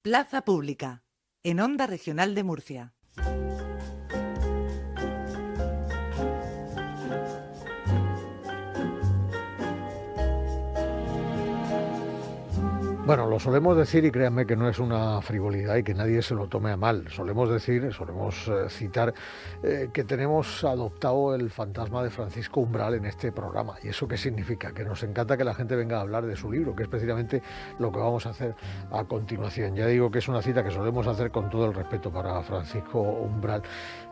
Plaza Pública, en Onda Regional de Murcia. Bueno, lo solemos decir y créanme que no es una frivolidad y que nadie se lo tome a mal. Solemos citar que tenemos adoptado el fantasma de Francisco Umbral en este programa. ¿Y eso qué significa? Que nos encanta que la gente venga a hablar de su libro, que es precisamente lo que vamos a hacer a continuación. Ya digo que es una cita que solemos hacer con todo el respeto para Francisco Umbral.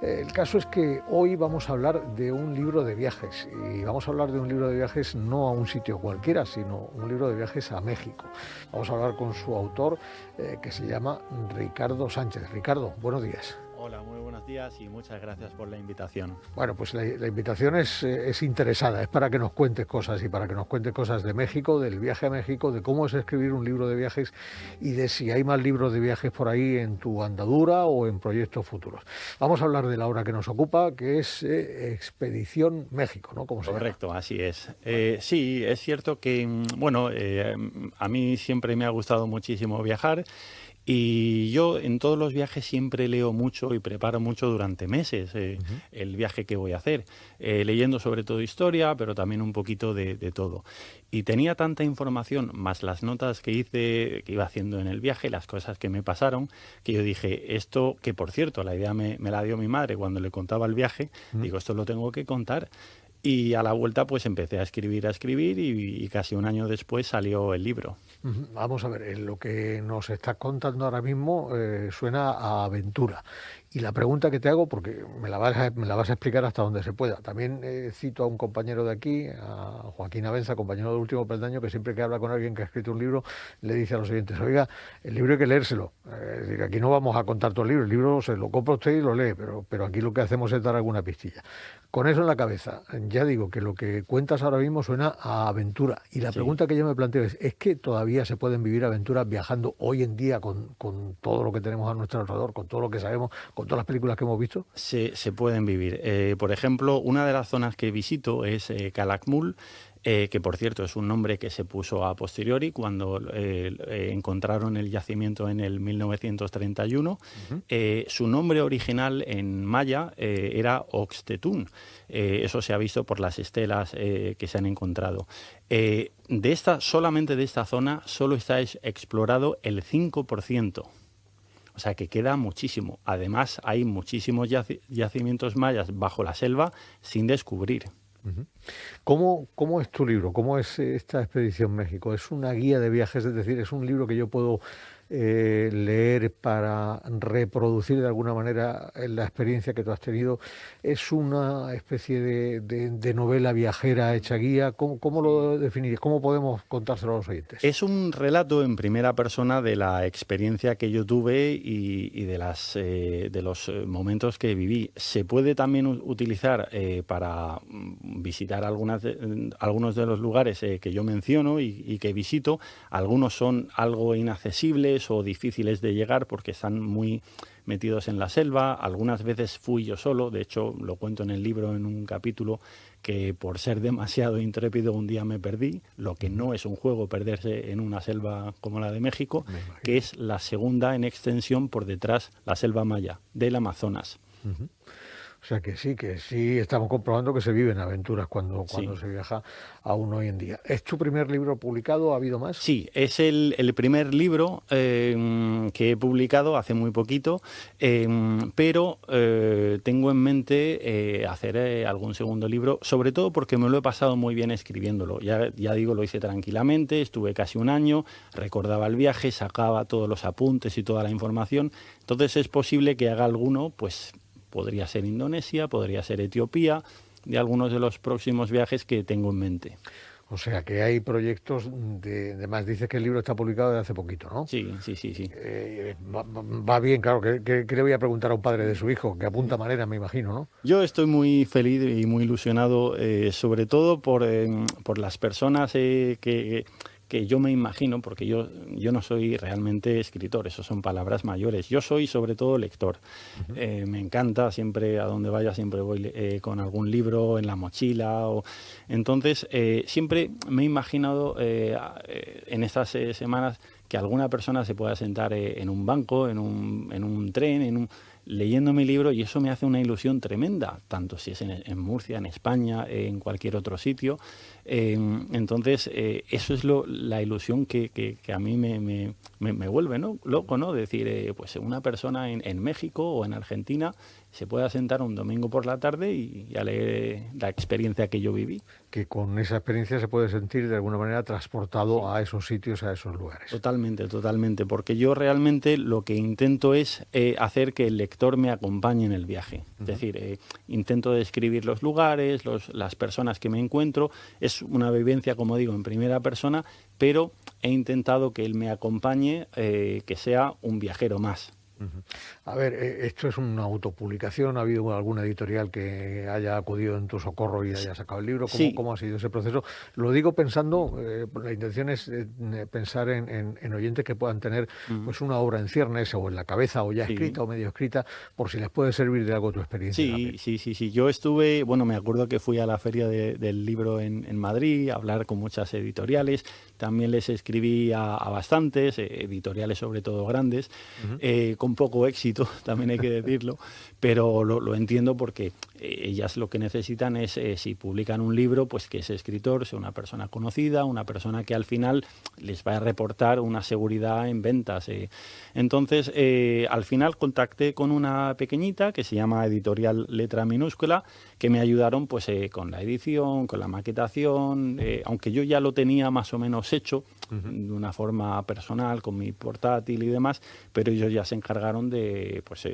El caso es que hoy vamos a hablar de un libro de viajes. Y vamos a hablar de un libro de viajes no a un sitio cualquiera, sino un libro de viajes a México. Vamos a hablar con su autor, que se llama Ricardo Sánchez. Ricardo, buenos días. Hola, muy buenos días y muchas gracias por la invitación. Bueno, pues la invitación es interesada, es para que nos cuentes cosas y para que nos cuentes cosas de México, del viaje a México, de cómo es escribir un libro de viajes y de si hay más libros de viajes por ahí en tu andadura o en proyectos futuros. Vamos a hablar de la obra que nos ocupa, que es Expedición México, ¿no? ¿Cómo se llama? Correcto, así es. Sí, es cierto que, a mí siempre me ha gustado muchísimo viajar. Y yo en todos los viajes siempre leo mucho y preparo mucho durante meses el viaje que voy a hacer, leyendo sobre todo historia, pero también un poquito de todo. Y tenía tanta información, más las notas que hice, que iba haciendo en el viaje, las cosas que me pasaron, que yo dije, esto, que por cierto, la idea me la dio mi madre cuando le contaba el viaje, digo, esto lo tengo que contar. Y a la vuelta pues empecé a escribir y casi un año después salió el libro. Vamos a ver, lo que nos estás contando ahora mismo suena a aventura. Y la pregunta que te hago, porque me la vas a explicar hasta donde se pueda. También cito a un compañero de aquí, a Joaquín Abenza, compañero del Último Peldaño, que siempre que habla con alguien que ha escrito un libro, le dice a los oyentes, oiga, el libro hay que leérselo. Es decir, aquí no vamos a contar todo el libro se lo compra usted y lo lee, pero aquí lo que hacemos es dar alguna pistilla. Con eso en la cabeza, ya digo que lo que cuentas ahora mismo suena a aventura. Y la pregunta que yo me planteo ¿es que todavía se pueden vivir aventuras viajando hoy en día con todo lo que tenemos a nuestro alrededor, con todo lo que sabemos, con todas las películas que hemos visto? Se pueden vivir. Por ejemplo, una de las zonas que visito es Calakmul, que por cierto es un nombre que se puso a posteriori cuando encontraron el yacimiento en el 1931. Su nombre original en maya era Oxtetún. Eso se ha visto por las estelas que se han encontrado. Solamente de esta zona solo está explorado el 5%. O sea que queda muchísimo. Además, hay muchísimos yacimientos mayas bajo la selva sin descubrir. ¿Cómo es tu libro? ¿Cómo es esta Expedición México? ¿Es una guía de viajes? Es decir, ¿es un libro que yo puedo leer para reproducir de alguna manera la experiencia que tú has tenido? ¿Es una especie de novela viajera hecha guía? ¿Cómo lo definirías? ¿Cómo podemos contárselo a los oyentes? Es un relato en primera persona de la experiencia que yo tuve y de los momentos que viví. Se puede también utilizar para visitar algunos de los lugares que yo menciono y que visito. Algunos son algo inaccesibles o difíciles de llegar porque están muy metidos en la selva. Algunas veces fui yo solo, de hecho lo cuento en el libro en un capítulo, que por ser demasiado intrépido un día me perdí, lo que no es un juego perderse en una selva como la de México, que es la segunda en extensión por detrás, la selva maya del Amazonas. O sea que sí estamos comprobando que se viven aventuras cuando se viaja aún hoy en día. ¿Es tu primer libro publicado? ¿Ha habido más? Sí, es el primer libro que he publicado hace muy poquito, pero tengo en mente hacer algún segundo libro, sobre todo porque me lo he pasado muy bien escribiéndolo. Ya digo, lo hice tranquilamente, estuve casi un año, recordaba el viaje, sacaba todos los apuntes y toda la información. Entonces es posible que haga alguno, pues podría ser Indonesia, podría ser Etiopía, de algunos de los próximos viajes que tengo en mente. O sea que hay proyectos además dices que el libro está publicado desde hace poquito, ¿no? Sí. Va bien, claro. ¿Qué le voy a preguntar a un padre de su hijo? Que apunta manera, me imagino, ¿no? Yo estoy muy feliz y muy ilusionado, sobre todo por las personas que yo me imagino, porque yo no soy realmente escritor, eso son palabras mayores. Yo soy sobre todo lector. Me encanta, siempre a donde vaya, siempre voy con algún libro en la mochila. Entonces, siempre me he imaginado en estas semanas que alguna persona se pueda sentar en un banco, en un tren, leyendo mi libro, y eso me hace una ilusión tremenda, tanto si es en Murcia, en España, en cualquier otro sitio. Entonces, eso es la ilusión que a mí me vuelve, ¿no?, loco, ¿no? Decir, pues una persona en México o en Argentina se pueda sentar un domingo por la tarde y a leer la experiencia que yo viví. Que con esa experiencia se puede sentir de alguna manera transportado a esos sitios, a esos lugares. Totalmente, totalmente, porque yo realmente lo que intento es hacer que el lector me acompañe en el viaje. Es decir, intento describir los lugares, las personas que me encuentro. Es una vivencia, como digo, en primera persona, pero he intentado que él me acompañe, que sea un viajero más. A ver, esto es una autopublicación. ¿Ha habido alguna editorial que haya acudido en tu socorro y haya sacado el libro? ¿Cómo ha sido ese proceso? Lo digo pensando, la intención es pensar en oyentes que puedan tener pues una obra en ciernes o en la cabeza o ya escrita o medio escrita, por si les puede servir de algo tu experiencia. Sí. Yo estuve, bueno, me acuerdo que fui a la Feria del Libro en Madrid a hablar con muchas editoriales. También les escribí a bastantes, editoriales sobre todo grandes, con poco éxito, también hay que decirlo, pero lo entiendo porque ellas lo que necesitan es, si publican un libro, pues que ese escritor sea una persona conocida, una persona que al final les va a reportar una seguridad en ventas. Entonces, al final contacté con una pequeñita que se llama Editorial Letra Minúscula, que me ayudaron pues con la edición, con la maquetación, aunque yo ya lo tenía más o menos hecho de una forma personal, con mi portátil y demás, pero ellos ya se encargaron de pues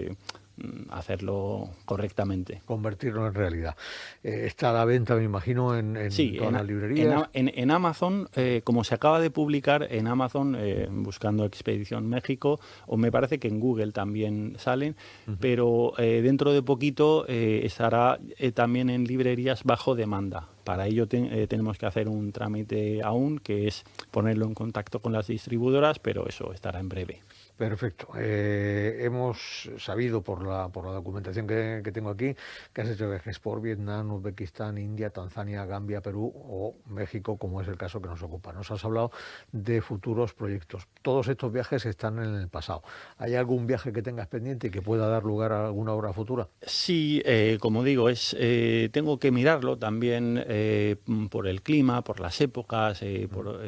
hacerlo correctamente. Convertirlo en realidad. Está a la venta, me imagino, en todas las librerías. En Amazon, como se acaba de publicar en Amazon, buscando Expedición México, o me parece que en Google también salen, pero dentro de poquito estará también en librerías bajo demanda. Para ello tenemos que hacer un trámite aún, que es ponerlo en contacto con las distribuidoras, pero eso estará en breve. Perfecto. Hemos sabido por la documentación que tengo aquí que has hecho viajes por Vietnam, Uzbekistán, India, Tanzania, Gambia, Perú o México, como es el caso que nos ocupa. Nos has hablado de futuros proyectos. Todos estos viajes están en el pasado. ¿Hay algún viaje que tengas pendiente y que pueda dar lugar a alguna obra futura? Sí, como digo, tengo que mirarlo también por el clima, por las épocas, por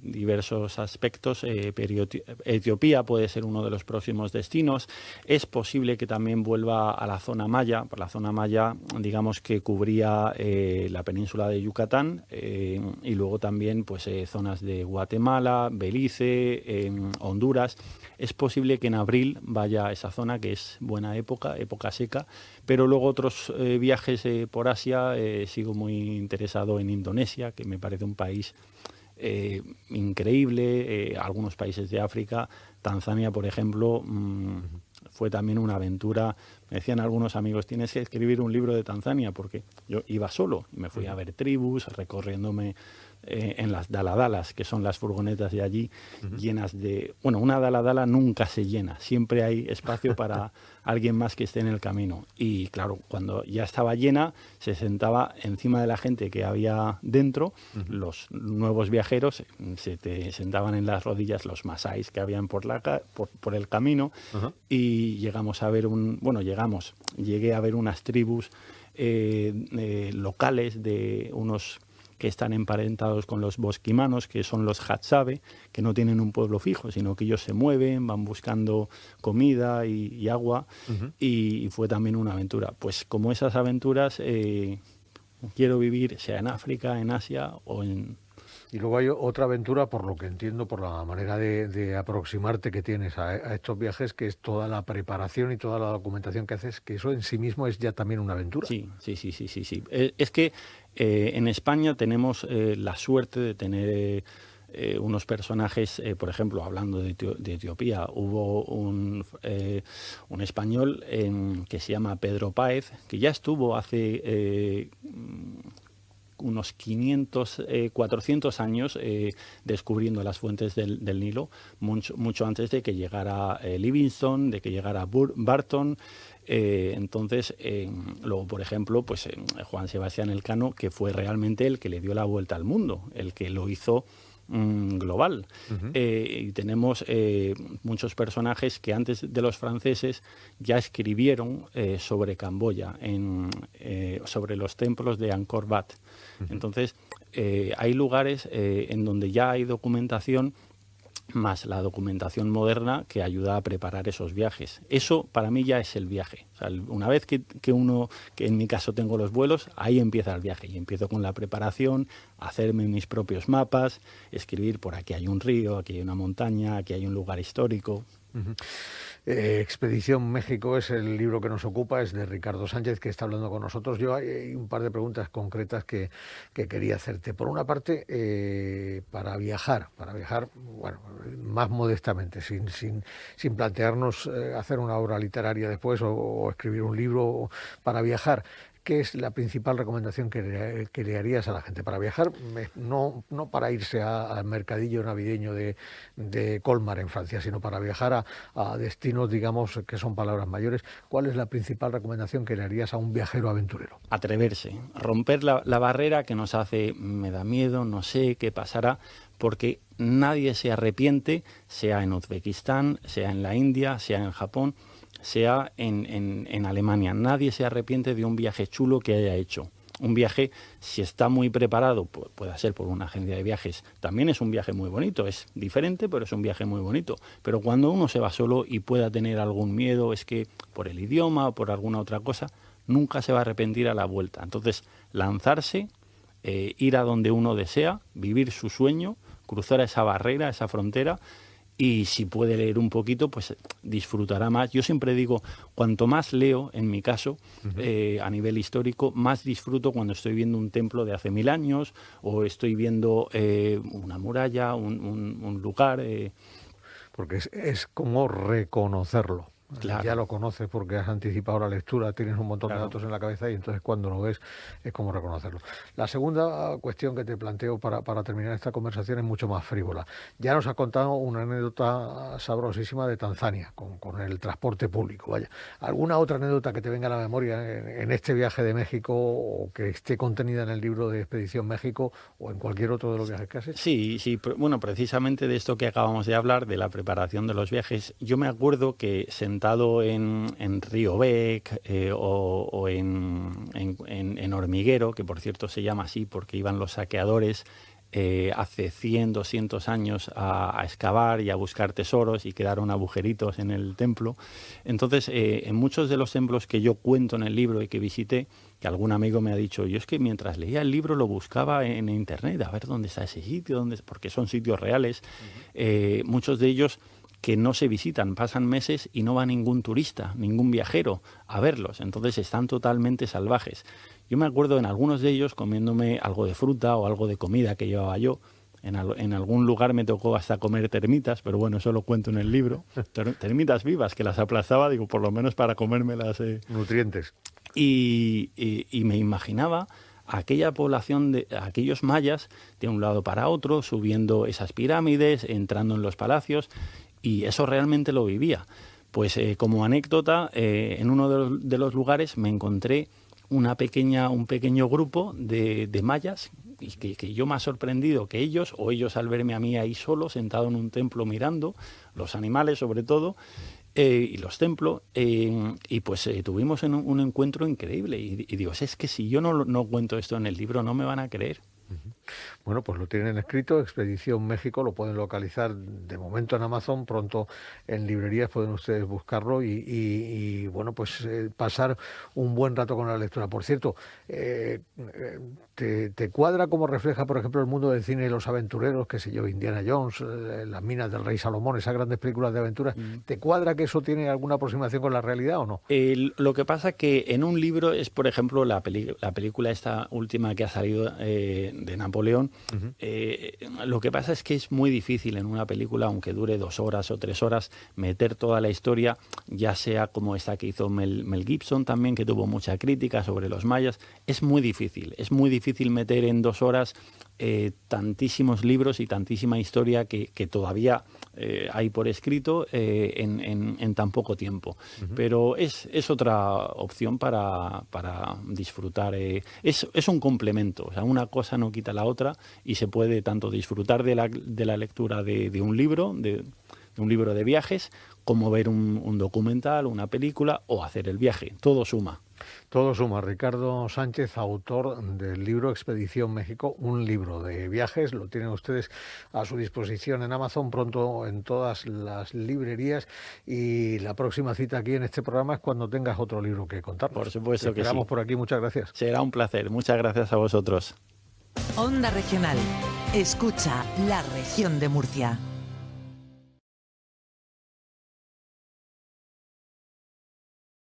diversos aspectos. Etiopía puede ser uno de los próximos destinos. Es posible que también vuelva a la zona maya. Por la zona maya, digamos que cubría la península de Yucatán y luego también pues zonas de Guatemala, Belice, Honduras. Es posible que en abril vaya a esa zona, que es buena época seca, pero luego otros viajes por Asia. Sigo muy interesado en Indonesia, que me parece un país increíble, algunos países de África. Tanzania, por ejemplo, fue también una aventura. Me decían algunos amigos, tienes que escribir un libro de Tanzania, porque yo iba solo y me fui a ver tribus, recorriéndome en las daladalas, que son las furgonetas de allí, llenas de... Bueno, una daladala nunca se llena, siempre hay espacio para alguien más que esté en el camino. Y claro, cuando ya estaba llena, se sentaba encima de la gente que había dentro. Los nuevos viajeros se te sentaban en las rodillas, los masáis que habían por el camino. Y llegamos a ver llegué a ver unas tribus locales de unos que están emparentados con los bosquimanos, que son los Hadzabe, que no tienen un pueblo fijo, sino que ellos se mueven, van buscando comida y agua, y fue también una aventura. Pues como esas aventuras quiero vivir, sea en África, en Asia o en... Y luego hay otra aventura, por lo que entiendo, por la manera de aproximarte que tienes a estos viajes, que es toda la preparación y toda la documentación que haces, que eso en sí mismo es ya también una aventura. Sí. Es que en España tenemos la suerte de tener unos personajes, por ejemplo, hablando de Etiopía, hubo un español que se llama Pedro Páez, que ya estuvo hace... unos 400 años descubriendo las fuentes del Nilo, mucho antes de que llegara Livingstone, de que llegara Barton. Entonces, luego, por ejemplo, pues Juan Sebastián Elcano, que fue realmente el que le dio la vuelta al mundo, el que lo hizo global. Ujú. Y tenemos muchos personajes que antes de los franceses ya escribieron sobre Camboya, sobre los templos de Angkor Wat. Entonces, hay lugares en donde ya hay documentación, más la documentación moderna que ayuda a preparar esos viajes. Eso para mí ya es el viaje. O sea, una vez que en mi caso tengo los vuelos, ahí empieza el viaje. Y empiezo con la preparación, hacerme mis propios mapas, escribir por aquí hay un río, aquí hay una montaña, aquí hay un lugar histórico. Ujú. Expedición México es el libro que nos ocupa, es de Ricardo Sánchez, que está hablando con nosotros. Yo hay un par de preguntas concretas que quería hacerte. Por una parte, para viajar, bueno, más modestamente, sin plantearnos hacer una obra literaria después o escribir un libro, para viajar. ¿Qué es la principal recomendación que le harías a la gente para viajar? No para irse al mercadillo navideño de Colmar en Francia, sino para viajar a destinos, digamos, que son palabras mayores. ¿Cuál es la principal recomendación que le harías a un viajero aventurero? Atreverse, romper la barrera que nos hace, me da miedo, no sé qué pasará, porque nadie se arrepiente, sea en Uzbekistán, sea en la India, sea en Japón, sea en Alemania. Nadie se arrepiente de un viaje chulo que haya hecho. Un viaje, si está muy preparado, puede ser por una agencia de viajes, también es un viaje muy bonito. Es diferente, pero es un viaje muy bonito. Pero cuando uno se va solo y pueda tener algún miedo, es que por el idioma o por alguna otra cosa, nunca se va a arrepentir a la vuelta. Entonces, lanzarse, ir a donde uno desea, vivir su sueño, cruzar esa barrera, esa frontera. Y si puede leer un poquito, pues disfrutará más. Yo siempre digo, cuanto más leo, en mi caso, a nivel histórico, más disfruto cuando estoy viendo un templo de hace 1000 años o estoy viendo una muralla, un lugar. Porque es como reconocerlo. Claro. Ya lo conoces porque has anticipado la lectura, tienes un montón Claro. de datos en la cabeza y entonces cuando lo ves es como reconocerlo. La segunda cuestión que te planteo para terminar esta conversación es mucho más frívola. Ya nos has contado una anécdota sabrosísima de Tanzania con el transporte público. Vaya, ¿alguna otra anécdota que te venga a la memoria en este viaje de México o que esté contenida en el libro de Expedición México o en cualquier otro de los viajes que has hecho? Sí, bueno, precisamente de esto que acabamos de hablar, de la preparación de los viajes, yo me acuerdo que sentado en Río Bec o en Hormiguero, que por cierto se llama así porque iban los saqueadores hace 100, 200 años a excavar y a buscar tesoros y quedaron agujeritos en el templo. Entonces, en muchos de los templos que yo cuento en el libro y que visité, que algún amigo me ha dicho, yo es que mientras leía el libro lo buscaba en internet, a ver dónde está ese sitio, porque son sitios reales. Muchos de ellos que no se visitan, pasan meses y no va ningún turista, ningún viajero a verlos, entonces están totalmente salvajes. Yo me acuerdo en algunos de ellos comiéndome algo de fruta o algo de comida que llevaba yo. En algún lugar me tocó hasta comer termitas, pero bueno, eso lo cuento en el libro. Termitas vivas, que las aplastaba, digo, por lo menos para comérmelas. Nutrientes. Y me imaginaba aquella población, de aquellos mayas, de un lado para otro, subiendo esas pirámides, entrando en los palacios, y eso realmente lo vivía. Pues como anécdota, en uno de los lugares me encontré un pequeño grupo de mayas, y que yo me ha sorprendido que ellos, o ellos al verme a mí ahí solo, sentado en un templo mirando, los animales sobre todo, y los templos, y pues tuvimos un encuentro increíble, y digo, es que si yo no cuento esto en el libro no me van a creer. Bueno, pues lo tienen escrito, Expedición México, lo pueden localizar de momento en Amazon, pronto en librerías pueden ustedes buscarlo y bueno, pues pasar un buen rato con la lectura. Por cierto, ¿te cuadra cómo refleja, por ejemplo, el mundo del cine y los aventureros, qué sé yo, Indiana Jones, Las minas del rey Salomón, esas grandes películas de aventuras? ¿Te cuadra que eso tiene alguna aproximación con la realidad o no? Lo que pasa que en un libro es, por ejemplo, la película esta última que ha salido de Napoleón. Lo que pasa es que es muy difícil en una película, aunque dure 2 horas o 3 horas, meter toda la historia, ya sea como esta que hizo Mel Gibson también, que tuvo mucha crítica sobre los mayas. Es muy difícil difícil meter en 2 horas tantísimos libros y tantísima historia que todavía hay por escrito en tan poco tiempo. Pero es otra opción para disfrutar. Es un complemento, o sea, una cosa no quita la otra y se puede tanto disfrutar de la lectura de un libro, de un libro de viajes, como ver un documental, una película o hacer el viaje. Todo suma. Todo suma. Ricardo Sánchez, autor del libro Expedición México, un libro de viajes. Lo tienen ustedes a su disposición en Amazon, pronto en todas las librerías. Y la próxima cita aquí en este programa es cuando tengas otro libro que contarnos. Por supuesto que sí. Esperamos por aquí. Muchas gracias. Será un placer. Muchas gracias a vosotros. Onda Regional. Escucha la región de Murcia.